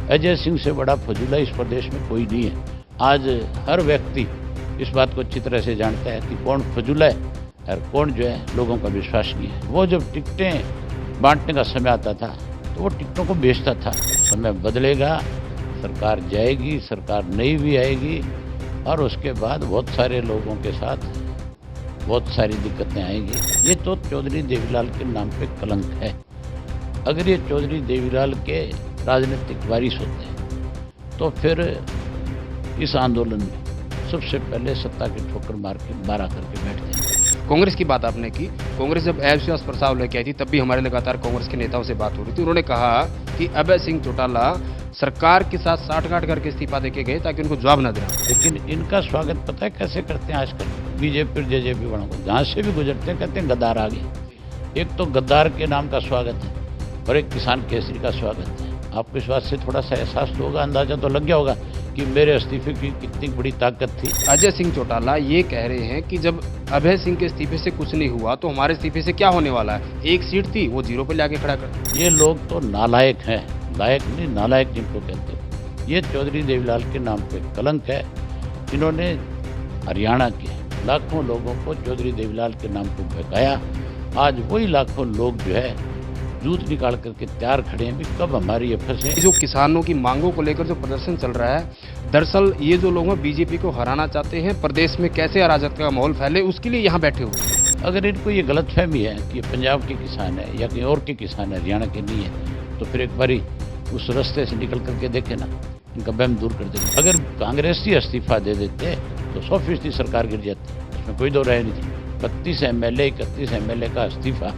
अजय सिंह से बड़ा फजूला इस प्रदेश में कोई नहीं है। आज हर व्यक्ति इस बात को अच्छी तरह से जानता है कि कौन फजूला है और कौन जो है लोगों का विश्वास नहीं है। वो जब टिकटें बांटने का समय आता था तो वो टिकटों को बेचता था। समय बदलेगा, सरकार जाएगी, सरकार नई भी आएगी और उसके बाद बहुत सारे लोगों के साथ बहुत सारी दिक्कतें आएंगी। ये तो चौधरी देवीलाल के नाम पे कलंक है। अगर ये चौधरी देवीलाल के राजनीतिक वारिस होते तो फिर इस आंदोलन में सबसे पहले सत्ता की ठोकर मारा करके बैठते। कांग्रेस की बात आपने की। कांग्रेस जब अविश्वास प्रस्ताव लेके आई थी तब भी हमारे लगातार कांग्रेस के नेताओं से बात हो रही थी। उन्होंने कहा कि अभय सिंह चौटाला सरकार के साथ साठगांठ करके इस्तीफा देके गए ताकि उनको जवाब न देना। लेकिन इनका स्वागत पता है कैसे करते हैं आजकल? बीजेपी और जेजेपी वालों को जहाँ से भी गुजरते हैं कहते हैं गद्दार आ गए। एक तो गद्दार के नाम का स्वागत है और एक किसान केसरी का स्वागत है। आपको इस बात से थोड़ा सा एहसास तो होगा, अंदाजा तो लग गया होगा कि मेरे इस्तीफे की कितनी बड़ी ताकत थी। अजय सिंह चौटाला ये कह रहे हैं कि जब अभय सिंह के इस्तीफे से कुछ नहीं हुआ तो हमारे इस्तीफे से क्या होने वाला है। एक सीट थी वो 0 पे लाके खड़ा कर। ये लोग तो नालायक हैं, लायक नहीं नालायक जिनको कहते हैं। ये चौधरी देवीलाल के नाम पे कलंक है। इन्होंने हरियाणा के लाखों लोगों को चौधरी देवीलाल के नाम पे बहकाया। आज वही लाखों लोग जो है जूत निकाल करके तैयार खड़े हैं भी कब हमारी ये फंसे। जो किसानों की मांगों को लेकर जो प्रदर्शन चल रहा है, दरअसल ये जो लोग हैं बीजेपी को हराना चाहते हैं, प्रदेश में कैसे अराजकता का माहौल फैले उसके लिए यहाँ बैठे हुए हैं। अगर इनको ये गलतफहमी है कि पंजाब के किसान है या कहीं और के किसान है, हरियाणा के नहीं है, तो फिर एक बारी उस रास्ते से निकल करके देखे ना, इनका वहम दूर कर देंगे। अगर कांग्रेस ही इस्तीफा दे देते तो 100% सरकार गिर जाती, उसमें कोई दो राय नहीं थी। 32 MLA 31 MLA का इस्तीफा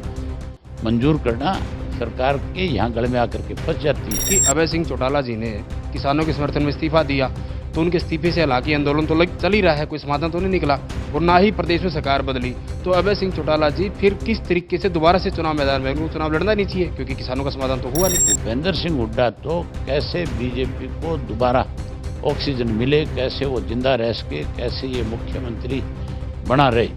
मंजूर करना सरकार के यहाँ गले में आकर के फंस जाती है। कि अभय सिंह चौटाला जी ने किसानों के समर्थन में इस्तीफा दिया तो उनके इस्तीफे से हालांकि आंदोलन तो चल ही रहा है, कोई समाधान तो नहीं निकला और ना ही प्रदेश में सरकार बदली। तो अभय सिंह चौटाला जी फिर किस तरीके से दोबारा से चुनाव मैदान में, उनको चुनाव लड़ना नहीं चाहिए क्योंकि किसानों का समाधान तो हुआ नहीं। भूपेंद्र सिंह हुड्डा तो कैसे बीजेपी को दोबारा ऑक्सीजन मिले, कैसे वो जिंदा रह सके, कैसे ये मुख्यमंत्री बना रहे,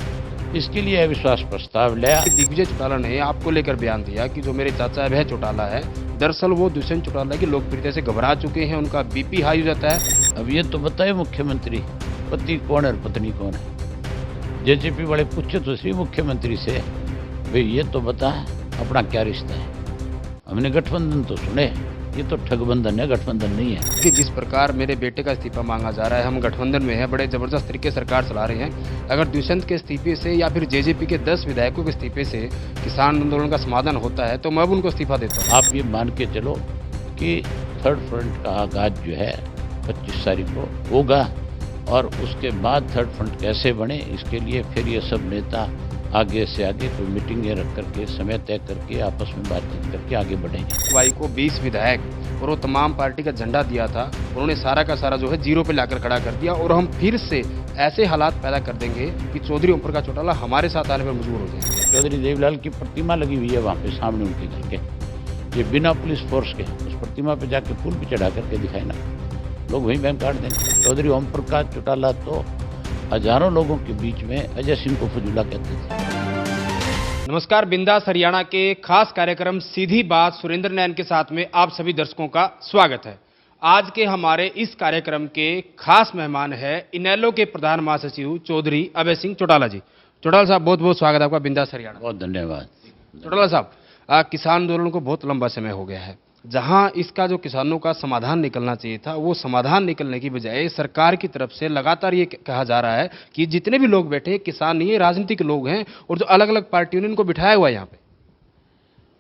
इसके लिए अविश्वास प्रस्ताव लाया। दिग्विजय चौटाला ने आपको लेकर बयान दिया कि जो मेरे चाचा अभय चौटाला है, दरअसल वो दुष्यंत चौटाला की लोकप्रियता से घबरा चुके हैं, उनका बीपी हाई हो जाता है। अब ये तो बताए मुख्यमंत्री पति कौन है और पत्नी कौन है। जेजेपी वाले पूछे तो सही मुख्यमंत्री से, भाई ये तो बता अपना क्या रिश्ता है। हमने गठबंधन तो सुने, ये तो ठगबंधन है, गठबंधन नहीं है। कि जिस प्रकार मेरे बेटे का इस्तीफा मांगा जा रहा है, हम गठबंधन में हैं, बड़े जबरदस्त तरीके से सरकार चला रहे हैं। अगर दुष्यंत के इस्तीफे से या फिर जेजेपी के 10 विधायकों के इस्तीफे से किसान आंदोलन का समाधान होता है तो मैं अब उनको इस्तीफा देता हूँ। आप ये मान के चलो कि थर्ड फ्रंट का आगाज जो है 25 तारीख को होगा और उसके बाद थर्ड फ्रंट कैसे बने, इसके लिए फिर ये सब नेता आगे से आगे कोई मीटिंगें रख करके समय तय करके आपस में बातचीत करके आगे बढ़ेंगे। वाई को 20 विधायक और वो तमाम पार्टी का झंडा दिया था, उन्होंने सारा का सारा जो है 0 पे लाकर खड़ा कर दिया और हम फिर से ऐसे हालात पैदा कर देंगे कि चौधरी ओमप्रकाश चौटाला हमारे साथ आने पर मजबूर हो जाएंगे। चौधरी देवीलाल की प्रतिमा लगी हुई है वहाँ पे सामने उनके घर के, ये बिना पुलिस फोर्स के उस प्रतिमा पे जाके फूल भी चढ़ा करके दिखाए ना, लोग वहीं बैंक काट देंगे। चौधरी ओमप्रकाश चौटाला तो हजारों लोगों के बीच में अजय सिंह को फजूला कहते थे। नमस्कार, बिंदास हरियाणा के खास कार्यक्रम सीधी बात सुरेंद्र नैन के साथ में आप सभी दर्शकों का स्वागत है। आज के हमारे इस कार्यक्रम के खास मेहमान है इनेलो के प्रधान महासचिव चौधरी अभय सिंह चौटाला जी। चौटाला साहब बहुत बहुत स्वागत है आपका बिंदास हरियाणा। बहुत धन्यवाद। चौटाला साहब, किसान आंदोलन को बहुत लंबा समय हो गया है, जहां इसका जो किसानों का समाधान निकलना चाहिए था वो समाधान निकलने की बजाय सरकार की तरफ से लगातार ये कहा जा रहा है कि जितने भी लोग बैठे हैं किसान नहीं है, राजनीतिक लोग हैं और जो अलग अलग पार्टियों ने इनको बिठाया हुआ है यहाँ पे।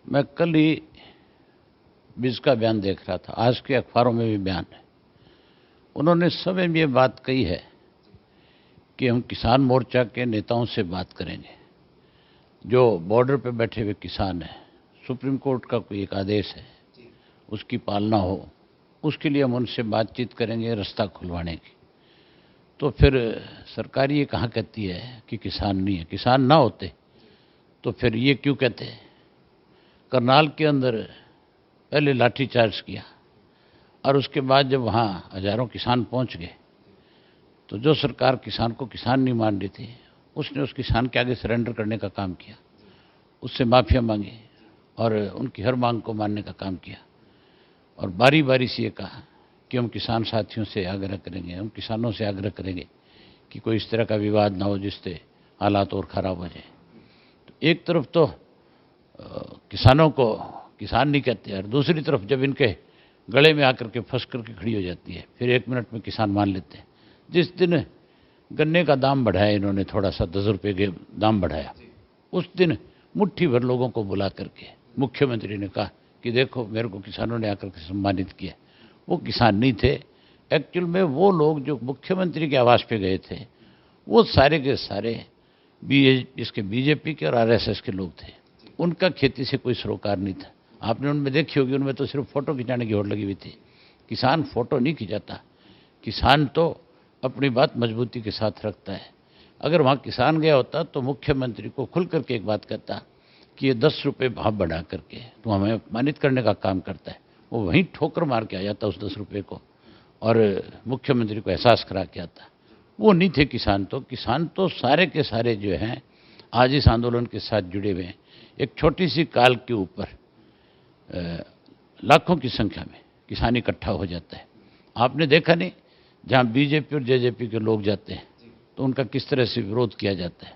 मैं कल ही बीज का बयान देख रहा था, आज के अखबारों में भी बयान है। उन्होंने सब में ये बात कही है कि हम किसान मोर्चा के नेताओं से बात करेंगे, जो बॉर्डर पे बैठे हुए किसान हैं, सुप्रीम कोर्ट का कोई एक आदेश है उसकी पालना हो, उसके लिए हम उनसे बातचीत करेंगे रास्ता खुलवाने की। तो फिर सरकार ये कहाँ कहती है कि किसान नहीं है? किसान ना होते तो फिर ये क्यों कहते हैं? करनाल के अंदर पहले लाठीचार्ज किया और उसके बाद जब वहाँ हजारों किसान पहुँच गए तो जो सरकार किसान को किसान नहीं मान रही थी उसने उस किसान के आगे सरेंडर करने का काम किया, उससे माफिया मांगी और उनकी हर मांग को मानने का काम किया। और बारी बारी से ये कहा कि हम किसान साथियों से आग्रह करेंगे, हम किसानों से आग्रह करेंगे कि कोई इस तरह का विवाद ना हो जिससे हालात और ख़राब हो जाए। तो एक तरफ तो किसानों को किसान नहीं कहते और दूसरी तरफ जब इनके गले में आकर के फंस करके खड़ी हो जाती है, फिर 1 मिनट में किसान मान लेते हैं। जिस दिन गन्ने का दाम बढ़ाया इन्होंने, थोड़ा सा 10 रुपये के दाम बढ़ाया, उस दिन मुट्ठी भर लोगों को बुला करके मुख्यमंत्री ने कहा कि देखो मेरे को किसानों ने आकर के सम्मानित किया। वो किसान नहीं थे, एक्चुअल में वो लोग जो मुख्यमंत्री के आवास पे गए थे वो सारे के सारे इसके बीजेपी के और आरएसएस के लोग थे। उनका खेती से कोई सरोकार नहीं था। आपने उनमें देखी होगी, उनमें तो सिर्फ फ़ोटो खिंचाने की होड़ लगी हुई थी। किसान फ़ोटो नहीं खिंचाता, किसान तो अपनी बात मजबूती के साथ रखता है। अगर वहाँ किसान गया होता तो मुख्यमंत्री को खुल करके एक बात कहता कि ये 10 रुपये भाव बढ़ा करके तो हमें अपमानित करने का काम करता है। वो वहीं ठोकर मार के आ जाता उस 10 रुपये को और मुख्यमंत्री को एहसास करा के आता। वो नहीं थे किसान तो सारे के सारे जो हैं आज इस आंदोलन के साथ जुड़े हुए हैं। एक छोटी सी काल के ऊपर लाखों की संख्या में किसान इकट्ठा हो जाता है। आपने देखा नहीं, जहाँ बीजेपी और जेजेपी के लोग जाते हैं तो उनका किस तरह से विरोध किया जाता है।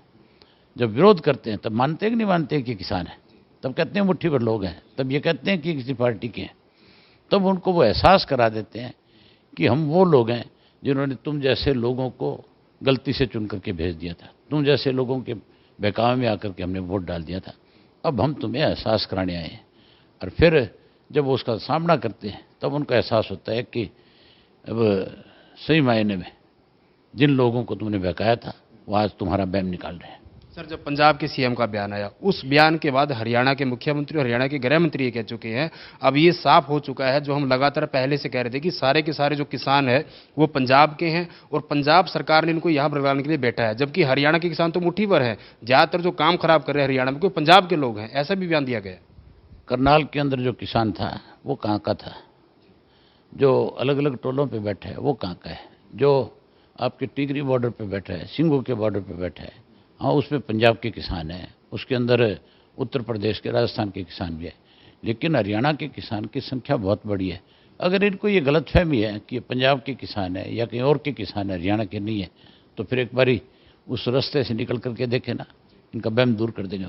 जब विरोध करते हैं तब मानते हैं कि नहीं मानते हैं कि किसान है, तब कहते हैं मुट्ठी भर लोग हैं, तब ये कहते हैं कि किसी पार्टी के हैं। तब उनको वो एहसास करा देते हैं कि हम वो लोग हैं जिन्होंने तुम जैसे लोगों को गलती से चुन करके भेज दिया था, तुम जैसे लोगों के बहकावे में आकर के हमने वोट डाल दिया था, अब हम तुम्हें एहसास कराने आए हैं। और फिर जब वो उसका सामना करते हैं तब उनको एहसास होता है कि अब सही मायने में जिन लोगों को तुमने बहकाया था वो आज तुम्हारा बैम निकाल रहे हैं। सर, जब पंजाब के सीएम का बयान आया, उस बयान के बाद हरियाणा के मुख्यमंत्री और हरियाणा के गृह मंत्री ये कह चुके हैं, अब ये साफ हो चुका है जो हम लगातार पहले से कह रहे थे कि सारे के सारे जो किसान हैं वो पंजाब के हैं और पंजाब सरकार ने इनको यहाँ भरवाने के लिए बैठा है, जबकि हरियाणा के किसान तो मुट्ठी भर हैं। ज़्यादातर जो काम खराब कर रहे हैं हरियाणा में कोई पंजाब के लोग हैं, ऐसा भी बयान दिया गया। करनाल के अंदर जो किसान था वो कहाँ का था, जो अलग अलग टोलों पे बैठा है वो कहाँ का है, जो आपके टिकरी बॉर्डर पे बैठा है, सिंगू के बॉर्डर पे बैठा है, हाँ उसमें पंजाब के किसान हैं, उसके अंदर उत्तर प्रदेश के राजस्थान के किसान भी है, लेकिन हरियाणा के किसान की संख्या बहुत बड़ी है। अगर इनको ये गलतफहमी है कि ये पंजाब के किसान है या कहीं और के किसान है, हरियाणा के नहीं है, तो फिर एक बारी उस रास्ते से निकल करके देखे ना, इनका वहम दूर कर देंगे।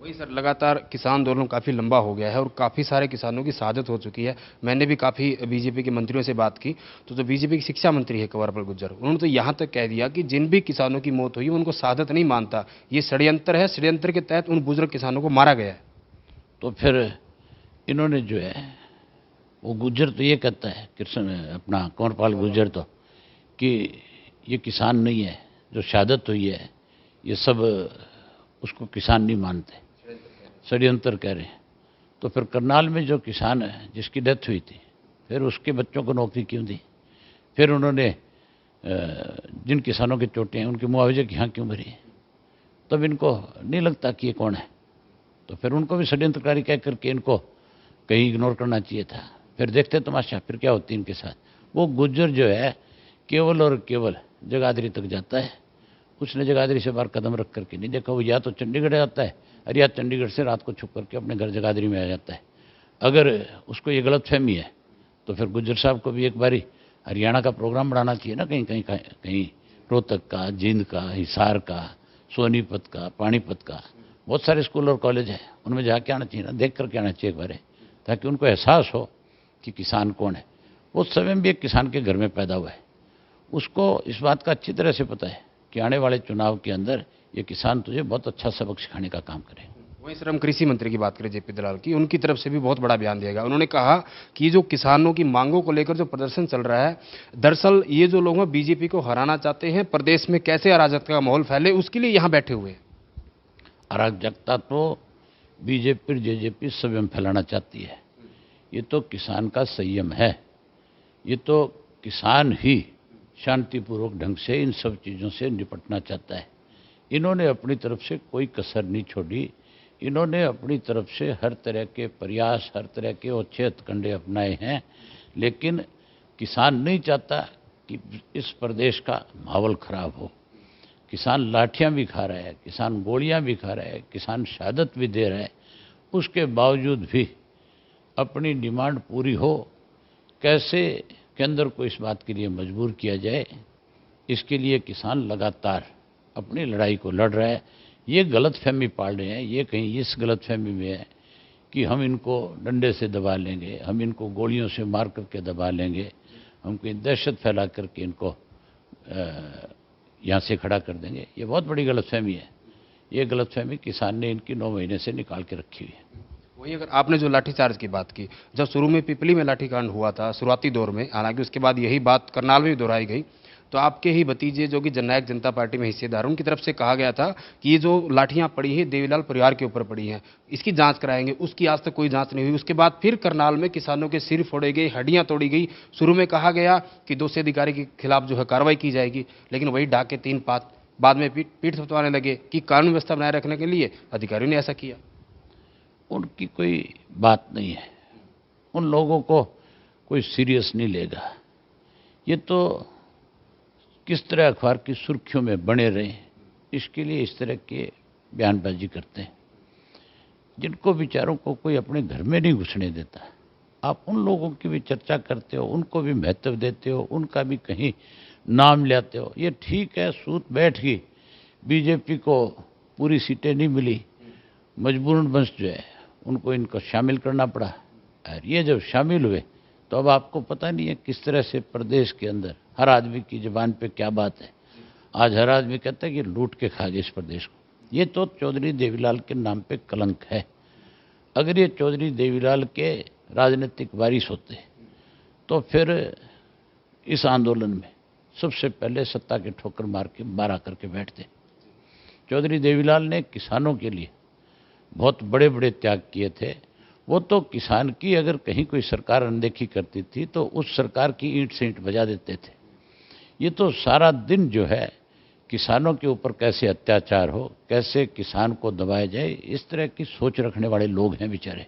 वही सर, लगातार किसान आंदोलन काफ़ी लंबा हो गया है और काफ़ी सारे किसानों की शहादत हो चुकी है। मैंने भी काफ़ी बीजेपी के मंत्रियों से बात की तो जो बीजेपी की शिक्षा मंत्री है कंवरपाल गुर्जर, उन्होंने तो यहाँ तक कह दिया कि जिन भी किसानों की मौत हुई उनको शहादत नहीं मानता, ये षड्यंत्र है, षड्यंत्र के तहत उन बुजुर्ग किसानों को मारा गया है। तो फिर इन्होंने जो है वो गुर्जर तो ये कहता है, कृष्ण अपना कंवरपाल गुर्जर तो, कि ये किसान नहीं है, जो शहादत हुई है ये सब उसको किसान नहीं मानते, षड्यंत्र कह रहे हैं। तो फिर करनाल में जो किसान है जिसकी डेथ हुई थी, फिर उसके बच्चों को नौकरी क्यों दी? फिर उन्होंने जिन किसानों के चोटें हैं उनके मुआवजे की हाँ क्यों भरी? तब इनको नहीं लगता कि ये कौन है, तो फिर उनको भी षड्यंत्रकारी कह करके इनको कहीं इग्नोर करना चाहिए था। फिर देखते तमाशा फिर क्या होती इनके साथ। वो गुज्जर जो है केवल और केवल जगाधरी तक जाता है, उसने जगाधरी से बाहर कदम रख करके नहीं देखा। वो या तो चंडीगढ़ जाता है और या चंडीगढ़ से रात को छुप करके अपने घर जगाधरी में आ जाता है। अगर उसको ये गलतफहमी है तो फिर गुज्जर साहब को भी एक बारी हरियाणा का प्रोग्राम बढ़ाना चाहिए ना, कहीं कहीं कहीं रोहतक का, जींद का, हिसार का, सोनीपत का, पानीपत का, बहुत सारे स्कूल और कॉलेज हैं, उनमें जाके आना चाहिए ना, देख करके आना चाहिए एक बार, ताकि उनको एहसास हो कि किसान कौन है। वो स्वयं भी एक किसान के घर में पैदा हुआ है, उसको इस बात का अच्छी तरह से पता है कि आने वाले चुनाव के अंदर ये किसान तुझे बहुत अच्छा सबक सिखाने का काम करे। वहीं सर हम कृषि मंत्री की बात करें जेपी दलाल की, उनकी तरफ से भी बहुत बड़ा बयान दिया गया। उन्होंने कहा कि जो किसानों की मांगों को लेकर जो प्रदर्शन चल रहा है, दरअसल ये जो लोग हैं बीजेपी को हराना चाहते हैं, प्रदेश में कैसे अराजकता का माहौल फैले उसके लिए यहाँ बैठे हुए हैं। अराजकता तो बीजेपी जेजेपी स्वयं फैलाना चाहती है, ये तो किसान का संयम है, ये तो किसान ही शांतिपूर्वक ढंग से इन सब चीज़ों से निपटना चाहता है। इन्होंने अपनी तरफ से कोई कसर नहीं छोड़ी, इन्होंने अपनी तरफ से हर तरह के प्रयास, हर तरह के अच्छे हथकंडे अपनाए हैं, लेकिन किसान नहीं चाहता कि इस प्रदेश का माहौल खराब हो। किसान लाठियां भी खा रहा है, किसान गोलियां भी खा रहा है, किसान शहादत भी दे रहा है, उसके बावजूद भी अपनी डिमांड पूरी हो कैसे केंद्र को इस बात के लिए मजबूर किया जाए, इसके लिए किसान लगातार अपनी लड़ाई को लड़ रहा है। ये गलतफहमी पाल रहे हैं, ये कहीं इस गलतफहमी में है कि हम इनको डंडे से दबा लेंगे, हम इनको गोलियों से मार करके दबा लेंगे, हम कोई दहशत फैला करके इनको यहाँ से खड़ा कर देंगे। ये बहुत बड़ी गलतफहमी है। ये गलतफहमी किसान ने इनकी 9 महीने से निकाल के रखी हुई है। वही अगर आपने जो लाठीचार्ज की बात की, जब शुरू में पिपली में लाठीकांड हुआ था शुरुआती दौर में, हालांकि उसके बाद यही बात करनाल में भी दोहराई गई, तो आपके ही भतीजे जो कि जननायक जनता पार्टी में हिस्सेदार, उनकी तरफ से कहा गया था कि ये जो लाठियां पड़ी हैं देवीलाल परिवार के ऊपर पड़ी हैं, इसकी जांच कराएंगे। उसकी आज तक कोई जांच नहीं हुई। उसके बाद फिर करनाल में किसानों के सिर फोड़े गए, हड्डियां तोड़ी गई। शुरू में कहा गया कि दोषी अधिकारी के खिलाफ जो है कार्रवाई की जाएगी, लेकिन वही डाके 3 पात बाद में पीठ थपथपाने लगे कि कानून व्यवस्था बनाए रखने के लिए अधिकारियों ने ऐसा किया। उनकी कोई बात नहीं है, उन लोगों को कोई सीरियस नहीं लेगा। ये तो किस तरह अखबार की सुर्खियों में बने रहे, इसके लिए इस तरह के बयानबाजी करते हैं, जिनको बेचारों को कोई अपने घर में नहीं घुसने देता। आप उन लोगों की भी चर्चा करते हो, उनको भी महत्व देते हो, उनका भी कहीं नाम लेते हो। ये ठीक है, सूत बैठ गई, बीजेपी को पूरी सीटें नहीं मिली, मजबूरन बंस जो है उनको इनको शामिल करना पड़ा। और ये जब शामिल हुए तो अब आपको पता नहीं है किस तरह से प्रदेश के अंदर हर आदमी की ज़बान पे क्या बात है। आज हर आदमी कहता है कि लूट के खा गए इस प्रदेश को। ये तो चौधरी देवीलाल के नाम पे कलंक है। अगर ये चौधरी देवीलाल के राजनीतिक वारिस होते तो फिर इस आंदोलन में सबसे पहले सत्ता के ठोकर मार के बारह करके बैठते। चौधरी देवीलाल ने किसानों के लिए बहुत बड़े बड़े त्याग किए थे। वो तो किसान की अगर कहीं कोई सरकार अनदेखी करती थी तो उस सरकार की ईंट से ईंट बजा देते थे। ये तो सारा दिन जो है किसानों के ऊपर कैसे अत्याचार हो, कैसे किसान को दबाया जाए, इस तरह की सोच रखने वाले लोग हैं बेचारे।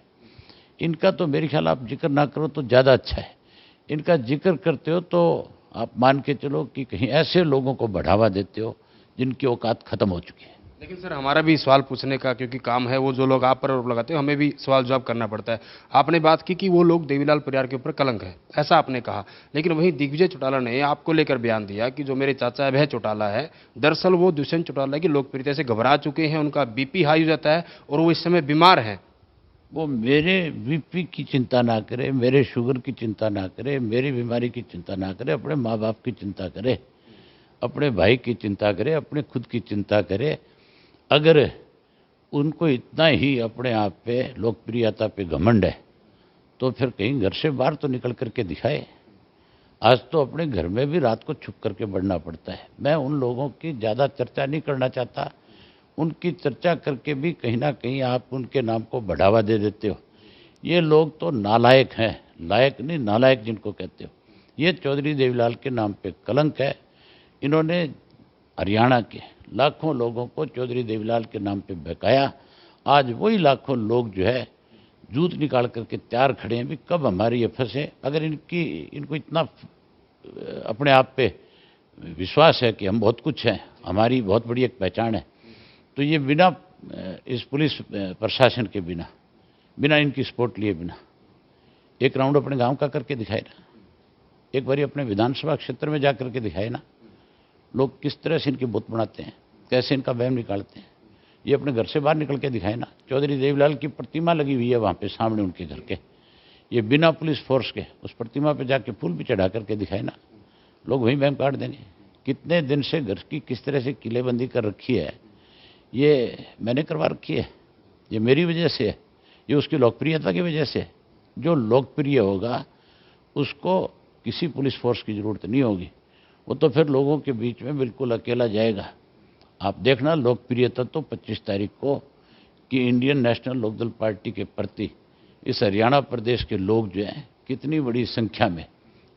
इनका तो मेरे ख्याल आप जिक्र ना करो तो ज़्यादा अच्छा है। इनका जिक्र करते हो तो आप मान के चलो कि कहीं ऐसे लोगों को बढ़ावा देते हो जिनकी औकात ख़त्म हो चुकी है। लेकिन सर हमारा भी सवाल पूछने का क्योंकि काम है, वो जो लोग आप पर आरोप लगाते हो हमें भी सवाल जवाब करना पड़ता है। आपने बात की कि वो लोग देवीलाल परिवार के ऊपर कलंक है, ऐसा आपने कहा, लेकिन वहीं दिग्विजय चौटाला ने आपको लेकर बयान दिया कि जो मेरे चाचा वह चौटाला है, दरअसल वो दुष्यंत चौटाला की लोकप्रियता से घबरा चुके हैं, उनका बीपी हाई हो जाता है और वो इस समय बीमार हैं। वो मेरे बीपी की चिंता ना करे, मेरे शुगर की चिंता ना करे, मेरी बीमारी की चिंता ना करे, अपने माँ बाप की चिंता करे, अपने भाई की चिंता करे, अपने खुद की चिंता करे। अगर उनको इतना ही अपने आप पे लोकप्रियता पे घमंड है तो फिर कहीं घर से बाहर तो निकल करके दिखाए। आज तो अपने घर में भी रात को छुप करके बढ़ना पड़ता है। मैं उन लोगों की ज़्यादा चर्चा नहीं करना चाहता। उनकी चर्चा करके भी कहीं ना कहीं आप उनके नाम को बढ़ावा दे देते हो। ये लोग तो नालायक हैं, लायक नहीं नालायक जिनको कहते हो। ये चौधरी देवीलाल के नाम पे कलंक है। इन्होंने हरियाणा के लाखों लोगों को चौधरी देवीलाल के नाम पे बहकाया। आज वही लाखों लोग जो है जूत निकाल करके तैयार खड़े हैं भी कब हमारी ये फंसे। अगर इनको इतना अपने आप पे विश्वास है कि हम बहुत कुछ हैं, हमारी बहुत बड़ी एक पहचान है, तो ये बिना इस पुलिस प्रशासन के बिना इनकी सपोर्ट लिए बिना एक राउंड अपने गांव का करके दिखाए ना, एक बारी अपने विधानसभा क्षेत्र में जा करके दिखाए ना, लोग किस तरह से इनकी बुत बनाते हैं, कैसे इनका वहम निकालते हैं। ये अपने घर से बाहर निकल के दिखाए ना। चौधरी देवीलाल की प्रतिमा लगी हुई है वहाँ पे सामने उनके घर के, ये बिना पुलिस फोर्स के उस प्रतिमा पे जाके फूल भी चढ़ा करके दिखाए ना, लोग वहीं वहम काट देंगे। कितने दिन से घर की किस तरह से किलेबंदी कर रखी है, ये मैंने करवा रखी है, ये मेरी वजह से है, ये उसकी लोकप्रियता की वजह से। जो लोकप्रिय होगा उसको किसी पुलिस फोर्स की ज़रूरत नहीं होगी, वो तो फिर लोगों के बीच में बिल्कुल अकेला जाएगा। आप देखना लोकप्रियता तो 25 तारीख को कि इंडियन नेशनल लोकदल पार्टी के प्रति इस हरियाणा प्रदेश के लोग जो हैं कितनी बड़ी संख्या में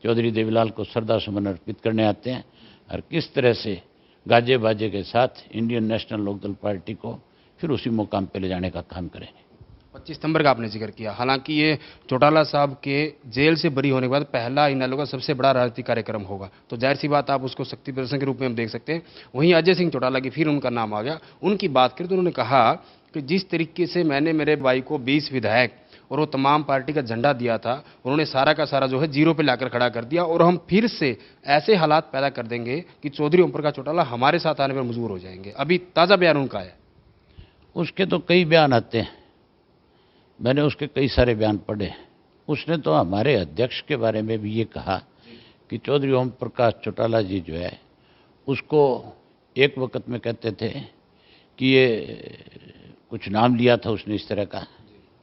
चौधरी देवीलाल को श्रद्धा सुमन अर्पित करने आते हैं और किस तरह से गाजे बाजे के साथ इंडियन नेशनल लोकदल पार्टी को फिर उसी मुकाम पे ले जाने का काम करेंगे। 25 सितंबर का आपने जिक्र किया, हालांकि ये चौटाला साहब के जेल से बरी होने के बाद पहला इनेलो का सबसे बड़ा राजनीतिक कार्यक्रम होगा, तो जाहिर सी बात आप उसको शक्ति प्रदर्शन के रूप में हम देख सकते हैं। वहीं अजय सिंह चौटाला की फिर उनका नाम आ गया। उनकी बात करें तो उन्होंने कहा कि जिस तरीके से मैंने मेरे भाई को 20 विधायक और वो तमाम पार्टी का झंडा दिया था, उन्होंने सारा का सारा जो है जीरो पे लाकर खड़ा कर दिया और हम फिर से ऐसे हालात पैदा कर देंगे कि चौधरी ओम प्रकाश चौटाला हमारे साथ आने पर मजबूर हो जाएंगे। अभी ताज़ा बयान उनका है। उसके तो कई बयान आते हैं, मैंने उसके कई सारे बयान पढ़े। उसने तो हमारे अध्यक्ष के बारे में भी ये कहा कि चौधरी ओम प्रकाश चौटाला जी जो है उसको एक वक्त में कहते थे कि ये कुछ नाम लिया था उसने इस तरह का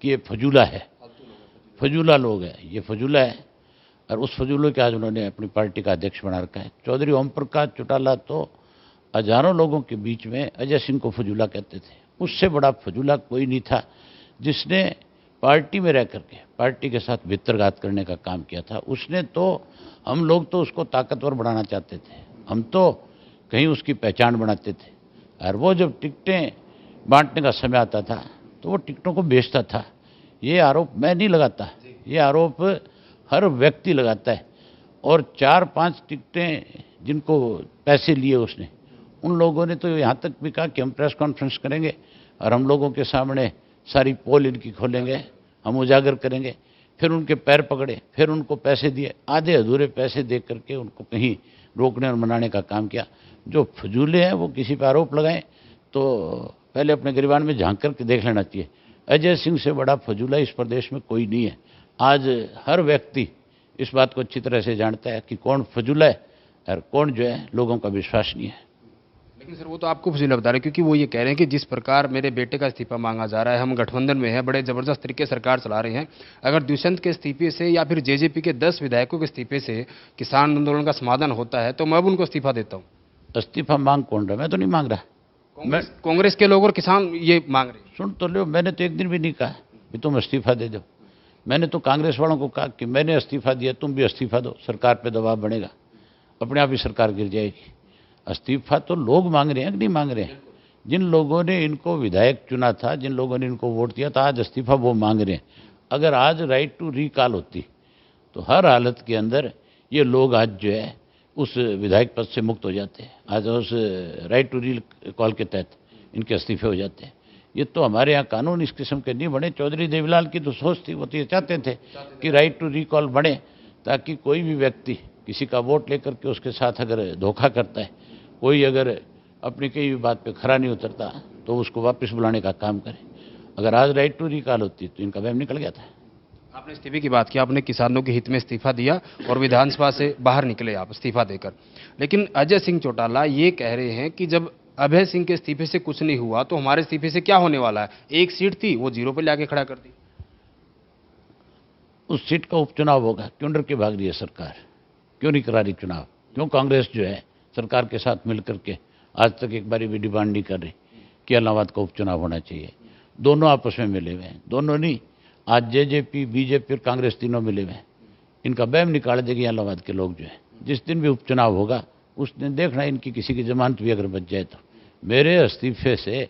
कि ये फजूला है, फजूला लोग है, ये फजूला है। और उस फजूलों के आज उन्होंने अपनी पार्टी का अध्यक्ष बना रखा है। चौधरी ओम प्रकाश चौटाला तो हजारों लोगों के बीच में अजय सिंह को फजूला कहते थे। उससे बड़ा फजूला कोई नहीं था जिसने पार्टी में रह करके पार्टी के साथ भित्रघात करने का काम किया था। उसने तो, हम लोग तो उसको ताकतवर बनाना चाहते थे, हम तो कहीं उसकी पहचान बनाते थे। और वो जब टिकटें बांटने का समय आता था तो वो टिकटों को बेचता था। ये आरोप मैं नहीं लगाता, ये आरोप हर व्यक्ति लगाता है। और 4-5 टिकटें जिनको पैसे लिए उसने, उन लोगों ने तो यहाँ तक भी कहा कि हम प्रेस कॉन्फ्रेंस करेंगे और हम लोगों के सामने सारी पोल इनकी खोलेंगे, हम उजागर करेंगे। फिर उनके पैर पकड़े, फिर उनको पैसे दिए, आधे अधूरे पैसे दे करके उनको कहीं रोकने और मनाने का काम किया। जो फजूले हैं वो किसी पर आरोप लगाएं तो पहले अपने गिरबान में झांक करके देख लेना चाहिए। अजय सिंह से बड़ा फजूला इस प्रदेश में कोई नहीं है। आज हर व्यक्ति इस बात को अच्छी तरह से जानता है कि कौन फजूला है और कौन जो है लोगों का विश्वास नहीं है। लेकिन सर वो तो आपको फजूला बता रहे हैं, क्योंकि वो ये कह रहे हैं कि जिस प्रकार मेरे बेटे का इस्तीफा मांगा जा रहा है, हम गठबंधन में हैं, बड़े ज़बरदस्त तरीके से सरकार चला रहे हैं, अगर दुष्यंत के इस्तीफे से या फिर जेजेपी के 10 विधायकों के इस्तीफे से किसान आंदोलन का समाधान होता है तो मैं अब उनको इस्तीफा देता हूँ। इस्तीफा मांग कौन रहा? मैं तो नहीं मांग रहा। कांग्रेस के लोग और किसान ये मांग रहे हैं। सुन तो लो, मैंने तो एक दिन भी नहीं कहा कि तुम इस्तीफा दे दो। मैंने तो कांग्रेस वालों को कहा कि मैंने इस्तीफा दिया, तुम भी इस्तीफा दो, सरकार पे दबाव बढ़ेगा, अपने आप ही सरकार गिर जाएगी। इस्तीफा तो लोग मांग रहे हैं कि नहीं मांग रहे हैं? जिन लोगों ने इनको विधायक चुना था, जिन लोगों ने इनको वोट दिया था, आज इस्तीफा वो मांग रहे हैं। अगर आज राइट टू रिकॉल होती तो हर हालत के अंदर ये लोग आज जो है उस विधायक पद से मुक्त हो जाते हैं। आज उस राइट टू रिकॉल के तहत इनके इस्तीफे हो जाते हैं। ये तो हमारे यहाँ कानून इस किस्म के नहीं बने। चौधरी देवीलाल की तो सोच थी, वो तो ये चाहते थे कि राइट टू रिकॉल बने ताकि कोई भी व्यक्ति किसी का वोट लेकर के उसके साथ अगर धोखा करता है, कोई अगर अपनी कई भी बात पे खरा नहीं उतरता तो उसको वापस बुलाने का काम करे। अगर आज राइट टू रिकॉल होती तो इनका वहम निकल गया था। आपने इस्तीफे की बात की, आपने किसानों के हित में इस्तीफा दिया और विधानसभा से बाहर निकले आप इस्तीफा देकर। लेकिन अजय सिंह चौटाला ये कह रहे हैं कि जब अभय सिंह के इस्तीफे से कुछ नहीं हुआ तो हमारे इस्तीफे से क्या होने वाला है? एक सीट थी वो जीरो पे लाके खड़ा कर दी। उस सीट का उपचुनाव होगा। क्यों डर के भाग रही है सरकार? क्यों नहीं करा रही चुनाव? क्यों कांग्रेस जो है सरकार के साथ मिल करके आज तक एक बारी भी डिमांड नहीं कर रही कि इलाहाबाद का उपचुनाव होना चाहिए? दोनों आपस में मिले हुए हैं, दोनों नहीं, आज जेजेपी, बीजेपी और कांग्रेस तीनों मिले हुए हैं। इनका बैम निकाल देंगे इलाहाबाद के लोग जो है। जिस दिन भी उपचुनाव होगा उस दिन देखना इनकी किसी की जमानत भी अगर बच जाए तो। मेरे इस्तीफे से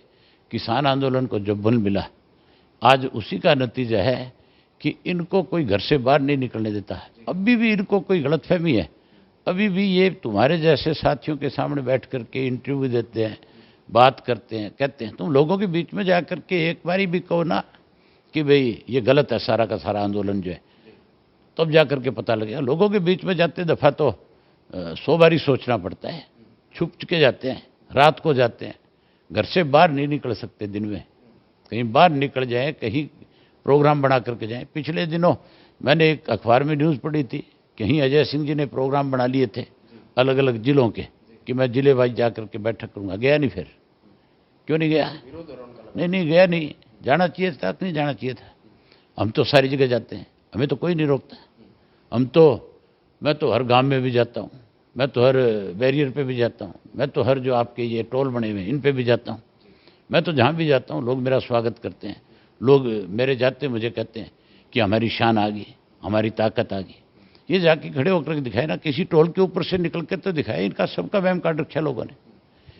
किसान आंदोलन को जो बल मिला, आज उसी का नतीजा है कि इनको कोई घर से बाहर नहीं निकलने देता है। अभी भी इनको कोई गलतफहमी है, अभी भी ये तुम्हारे जैसे साथियों के सामने बैठ करके इंटरव्यू देते हैं, बात करते हैं, कहते हैं। तुम लोगों के बीच में जा करके एक बारी भी कहो ना कि भाई ये गलत है सारा का सारा आंदोलन जो है, तब जा करके पता लगेगा। लोगों के बीच में जाते दफ़ा तो 100 बारी सोचना पड़ता है। छुप के जाते हैं, रात को जाते हैं, घर से बाहर नहीं निकल सकते। दिन में कहीं बाहर निकल जाएं, कहीं प्रोग्राम बना करके जाएं। पिछले दिनों मैंने एक अखबार में न्यूज़ पढ़ी थी, कहीं अजय सिंह जी ने प्रोग्राम बना लिए थे अलग अलग जिलों के कि मैं जिले वाइज जा करके बैठक करूँगा। गया नहीं। फिर क्यों नहीं गया? नहीं गया नहीं। जाना चाहिए था कि नहीं जाना चाहिए था? हम तो सारी जगह जाते हैं, हमें तो कोई नहीं रोकता। मैं तो हर गांव में भी जाता हूँ, मैं तो हर बैरियर पे भी जाता हूँ, मैं तो हर जो आपके ये टोल बने हुए हैं इन पे भी जाता हूँ। मैं तो जहाँ भी जाता हूँ लोग मेरा स्वागत करते हैं। लोग मेरे जाते मुझे कहते हैं कि हमारी शान आ गई, हमारी ताकत आ गई। ये जाके खड़े होकर दिखाए ना, किसी टोल के ऊपर से निकल कर तो दिखाए। इनका सबका वहम काट रखा है लोगों ने।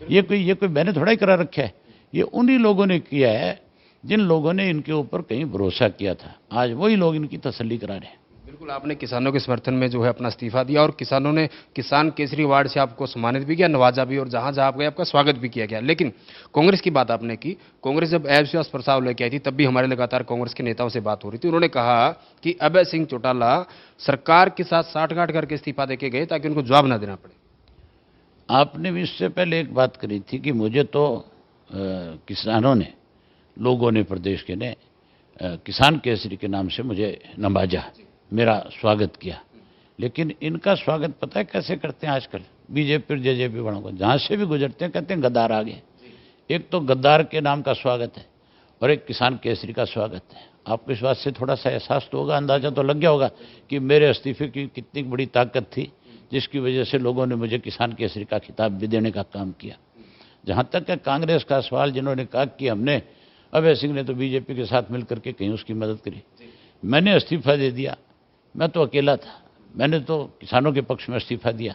ये कोई मैंने थोड़ा ही करा रखा है, ये उन्हीं लोगों ने किया है जिन लोगों ने इनके ऊपर कहीं भरोसा किया था। आज वही लोग इनकी तसल्ली करा रहे हैं। बिल्कुल, आपने किसानों के समर्थन में जो है अपना इस्तीफा दिया और किसानों ने किसान केसरी अवार्ड से आपको सम्मानित भी किया, नवाजा भी, और जहां जहां आप गए आपका स्वागत भी किया गया। लेकिन कांग्रेस की बात आपने की, कांग्रेस जब अविश्वास प्रस्ताव लेके आई थी तब भी हमारे लगातार कांग्रेस के नेताओं से बात हो रही थी। उन्होंने कहा कि अभय सिंह चौटाला सरकार के साथ साठगांठ करके इस्तीफा देके गए ताकि उनको जवाब ना देना पड़े। आपने भी इससे पहले एक बात करी थी कि मुझे तो किसानों ने, लोगों ने, प्रदेश के ने किसान केसरी के नाम से मुझे नवाजा, मेरा स्वागत किया। लेकिन इनका स्वागत पता है कैसे करते हैं आजकल? बीजेपी और जेजेपी वालों को जहाँ से भी गुजरते हैं कहते हैं गद्दार आ गए। एक तो गद्दार के नाम का स्वागत है और एक किसान केसरी का स्वागत है। आपको इस बात से थोड़ा सा एहसास तो होगा, अंदाजा तो लग गया होगा कि मेरे इस्तीफे की कितनी बड़ी ताकत थी, जिसकी वजह से लोगों ने मुझे किसान केसरी का खिताब भी देने का काम किया। जहाँ तक है कांग्रेस का सवाल, जिन्होंने कहा कि हमने, अभय सिंह ने तो बीजेपी के साथ मिलकर के कहीं उसकी मदद करी, मैंने इस्तीफा दे दिया। मैं तो अकेला था, मैंने तो किसानों के पक्ष में इस्तीफा दिया।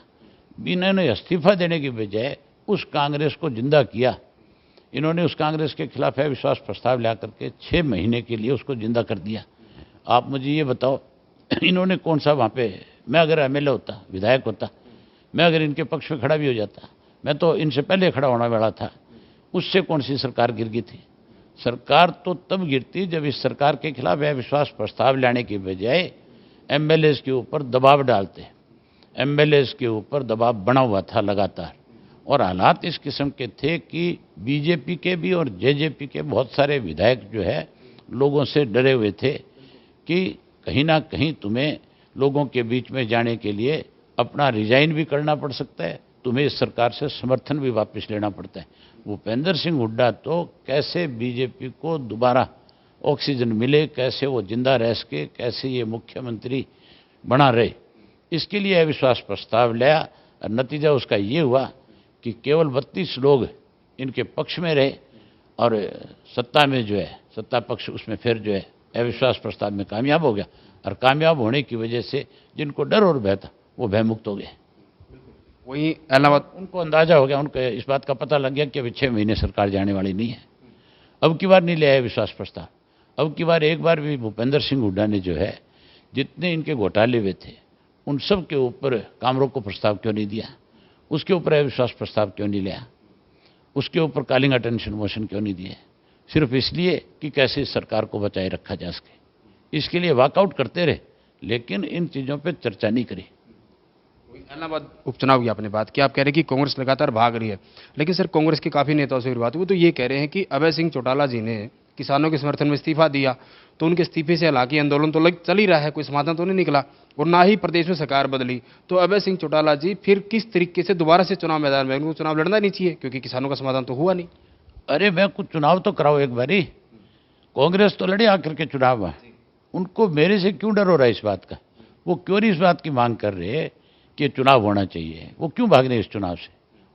इन्होंने इस्तीफा देने की बजाय उस कांग्रेस को जिंदा किया। इन्होंने उस कांग्रेस के खिलाफ अविश्वास प्रस्ताव ला करके 6 महीने के लिए उसको जिंदा कर दिया। आप मुझे ये बताओ, इन्होंने कौन सा वहाँ पे, मैं अगर एमएलए होता, विधायक होता, मैं अगर इनके पक्ष में खड़ा भी हो जाता, मैं तो इनसे पहले खड़ा होने वाला था, उससे कौन सी सरकार गिर गई थी? सरकार तो तब गिरती जब इस सरकार के खिलाफ अविश्वास प्रस्ताव लाने की बजाय एमएलएस के ऊपर दबाव डालते। एमएलएस के ऊपर दबाव बना हुआ था लगातार, और हालात इस किस्म के थे कि बीजेपी के भी और जेजेपी के बहुत सारे विधायक जो है लोगों से डरे हुए थे कि कहीं ना कहीं तुम्हें लोगों के बीच में जाने के लिए अपना रिजाइन भी करना पड़ सकता है, तुम्हें इस सरकार से समर्थन भी वापस लेना पड़ता है। भूपेंद्र सिंह हुड्डा तो कैसे बीजेपी को दोबारा ऑक्सीजन मिले, कैसे वो जिंदा रह सके, कैसे ये मुख्यमंत्री बना रहे, इसके लिए अविश्वास प्रस्ताव लाया। और नतीजा उसका ये हुआ कि केवल 32 लोग इनके पक्ष में रहे और सत्ता में जो है, सत्ता पक्ष उसमें फिर जो है अविश्वास प्रस्ताव में कामयाब हो गया। और कामयाब होने की वजह से जिनको डर और भय था वो भयमुक्त हो गए। वहीं इलाहाबाद, उनको अंदाजा हो गया, उनको इस बात का पता लग गया कि अभी 6 महीने सरकार जाने वाली नहीं है। अब की बार नहीं ले आए विश्वास प्रस्ताव। अब की बार एक बार भी भूपेंद्र सिंह हुड्डा ने जो है, जितने इनके घोटाले हुए थे उन सब के ऊपर काम रोको प्रस्ताव क्यों नहीं दिया? उसके ऊपर अविश्वास प्रस्ताव क्यों नहीं लिया? उसके ऊपर कॉलिंग अटेंशन मोशन क्यों नहीं दिए? सिर्फ इसलिए कि कैसे इस सरकार को बचाए रखा जा सके। इसके लिए वॉकआउट करते रहे, लेकिन इन चीज़ों पर चर्चा नहीं करी। इलाहाबाद उपचुनाव की आपने बात की, आप कह रहे हैं कि कांग्रेस लगातार भाग रही है, लेकिन सर कांग्रेस के काफी नेताओं से बात हुई, वो तो ये कह रहे हैं कि अभय सिंह चौटाला जी ने किसानों के समर्थन में इस्तीफा दिया, तो उनके इस्तीफे से हालांकि आंदोलन तो चल ही रहा है, कोई समाधान तो नहीं निकला, और ना ही प्रदेश में सरकार बदली। तो अभय सिंह चौटाला जी फिर किस तरीके से दोबारा से चुनाव मैदान में, उनको चुनाव लड़ना नहीं चाहिए क्योंकि किसानों का समाधान तो हुआ नहीं। अरे मैं कुछ चुनाव तो कराओ एक बारी, कांग्रेस तो लड़े आकर के चुनाव में। उनको मेरे से क्यों डर हो रहा है इस बात का? वो क्यों नहीं इस बात की मांग कर रहे कि चुनाव होना चाहिए? वो क्यों भाग रहे इस चुनाव से?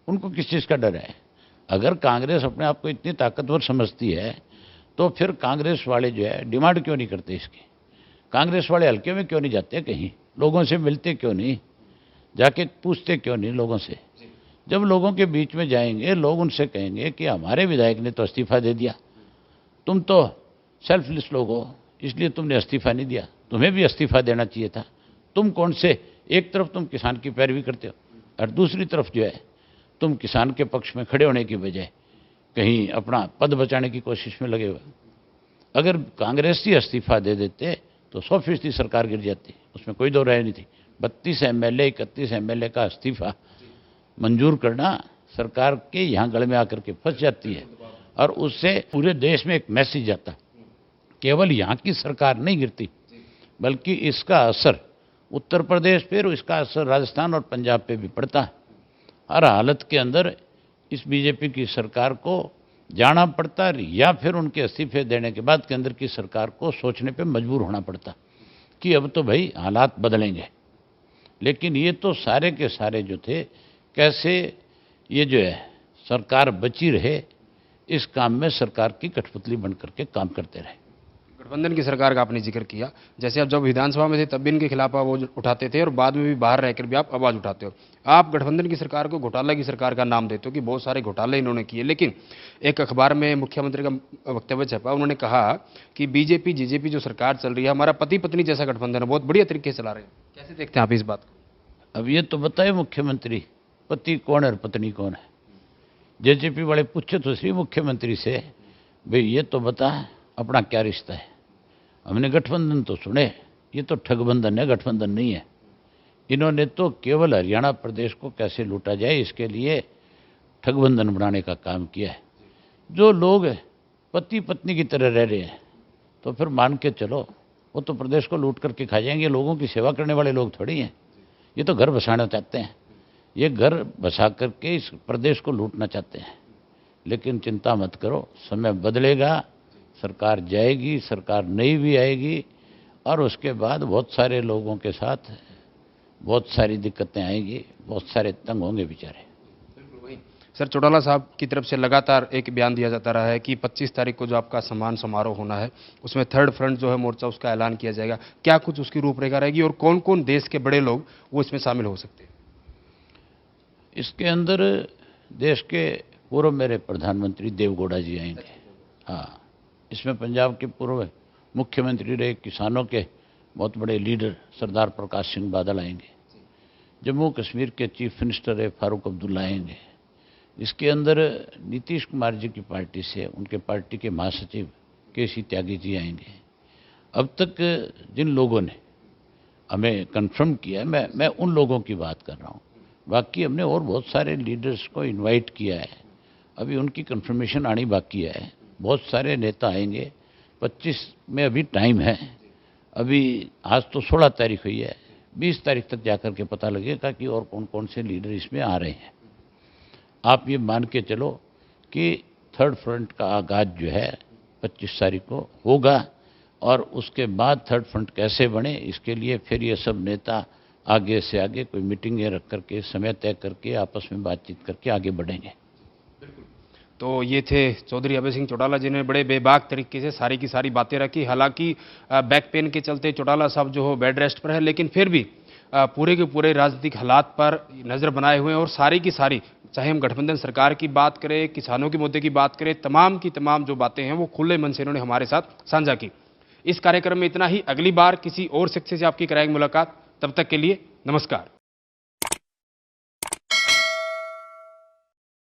उनको किस चीज़ का डर है? अगर कांग्रेस अपने आप को इतनी ताकतवर समझती है तो फिर कांग्रेस वाले जो है डिमांड क्यों नहीं करते इसकी? कांग्रेस वाले हल्के में क्यों नहीं जाते? कहीं लोगों से मिलते क्यों नहीं? जाके पूछते क्यों नहीं लोगों से? जब लोगों के बीच में जाएंगे, लोग उनसे कहेंगे कि हमारे विधायक ने तो इस्तीफा दे दिया, तुम तो सेल्फलेस लोग हो, इसलिए तुमने इस्तीफा नहीं दिया, तुम्हें भी इस्तीफा देना चाहिए था। तुम कौन से, एक तरफ तुम किसान की पैरवी करते हो और दूसरी तरफ जो है तुम किसान के पक्ष में खड़े होने की बजाय कहीं अपना पद बचाने की कोशिश में लगे हुए। अगर कांग्रेस ही इस्तीफा दे देते तो 100% सरकार गिर जाती, उसमें कोई दो राय नहीं थी। 32 एमएलए 31 एमएलए का इस्तीफा मंजूर करना सरकार के यहाँ गले में आकर के फंस जाती है, और उससे पूरे देश में एक मैसेज जाता, केवल यहाँ की सरकार नहीं गिरती बल्कि इसका असर उत्तर प्रदेश पर, इसका असर राजस्थान और पंजाब पे भी पड़ता है। हर हालत के अंदर इस बीजेपी की सरकार को जाना पड़ता या फिर उनके इस्तीफे देने के बाद केंद्र की सरकार को सोचने पे मजबूर होना पड़ता कि अब तो भाई हालात बदलेंगे। लेकिन ये तो सारे के सारे जो थे, कैसे ये जो है सरकार बची रहे, इस काम में सरकार की कठपुतली बन करके काम करते रहे। गठबंधन की सरकार का आपने जिक्र किया, जैसे आप जब विधानसभा में थे तब भी इनके खिलाफ आवाज उठाते थे और बाद में भी बाहर रहकर भी आप आवाज उठाते हो। आप गठबंधन की सरकार को घोटाला की सरकार का नाम देते हो कि बहुत सारे घोटाले इन्होंने किए, लेकिन एक अखबार में मुख्यमंत्री का वक्तव्य छपा, उन्होंने कहा कि बीजेपी जीजेपी जो सरकार चल रही है हमारा पति पत्नी जैसा गठबंधन है, बहुत बढ़िया तरीके से चला रहे हैं। कैसे देखते हैं आप इस बात को? अब ये तो बताए मुख्यमंत्री, पति कौन है और पत्नी कौन है? जेजेपी वाले पूछे तो सही मुख्यमंत्री से, भाई ये तो बता अपना क्या रिश्ता है। हमने गठबंधन तो सुने, ये तो ठगबंधन है, गठबंधन नहीं है। इन्होंने तो केवल हरियाणा प्रदेश को कैसे लूटा जाए इसके लिए ठगबंधन बनाने का काम किया है। जो लोग पति पत्नी की तरह रह रहे हैं तो फिर मान के चलो वो तो प्रदेश को लूट करके खा जाएंगे। लोगों की सेवा करने वाले लोग थोड़ी हैं, ये तो घर बसाना चाहते हैं। ये घर बसा करके इस प्रदेश को लूटना चाहते हैं। लेकिन चिंता मत करो, समय बदलेगा, सरकार जाएगी, सरकार नई भी आएगी और उसके बाद बहुत सारे लोगों के साथ बहुत सारी दिक्कतें आएंगी, बहुत सारे तंग होंगे बेचारे। सर, चौटाला साहब की तरफ से लगातार एक बयान दिया जाता रहा है कि 25 तारीख को जो आपका सम्मान समारोह होना है उसमें थर्ड फ्रंट जो है मोर्चा उसका ऐलान किया जाएगा। क्या कुछ उसकी रूपरेखा रहेगी और कौन कौन देश के बड़े लोग वो इसमें शामिल हो सकते हैं? इसके अंदर देश के पूर्व मेरे प्रधानमंत्री देवगौड़ा जी आएंगे। हाँ, इसमें पंजाब के पूर्व मुख्यमंत्री रहे, किसानों के बहुत बड़े लीडर सरदार प्रकाश सिंह बादल आएंगे। जम्मू कश्मीर के चीफ मिनिस्टर है फारूक अब्दुल्ला आएंगे। इसके अंदर नीतीश कुमार जी की पार्टी से उनके पार्टी के महासचिव केसी त्यागी जी आएंगे। अब तक जिन लोगों ने हमें कंफर्म किया है, मैं उन लोगों की बात कर रहा हूँ। बाकी हमने और बहुत सारे लीडर्स को इनवाइट किया है, अभी उनकी कंफर्मेशन आनी बाकी है। बहुत सारे नेता आएंगे। 25 में अभी टाइम है, अभी आज तो 16 तारीख हुई है, 20 तारीख तक जाकर के पता लगेगा कि और कौन कौन से लीडर इसमें आ रहे हैं। आप ये मान के चलो कि थर्ड फ्रंट का आगाज जो है 25 तारीख को होगा और उसके बाद थर्ड फ्रंट कैसे बने इसके लिए फिर ये सब नेता आगे से आगे कोई मीटिंगें रख करके समय तय करके आपस में बातचीत करके आगे बढ़ेंगे। तो ये थे चौधरी अभय सिंह चौटाला, जिन्होंने बड़े बेबाक तरीके से सारी की सारी बातें रखी। हालांकि बैक पेन के चलते चौटाला साहब जो हो बेड रेस्ट पर है, लेकिन फिर भी पूरे के पूरे राजनीतिक हालात पर नज़र बनाए हुए हैं और सारी की सारी, चाहे हम गठबंधन सरकार की बात करें, किसानों के मुद्दे की बात करें, तमाम की तमाम जो बातें हैं वो खुले मन से इन्होंने हमारे साथ साझा की। इस कार्यक्रम में इतना ही। अगली बार किसी और शख्स से आपकी कराएंगे मुलाकात। तब तक के लिए नमस्कार।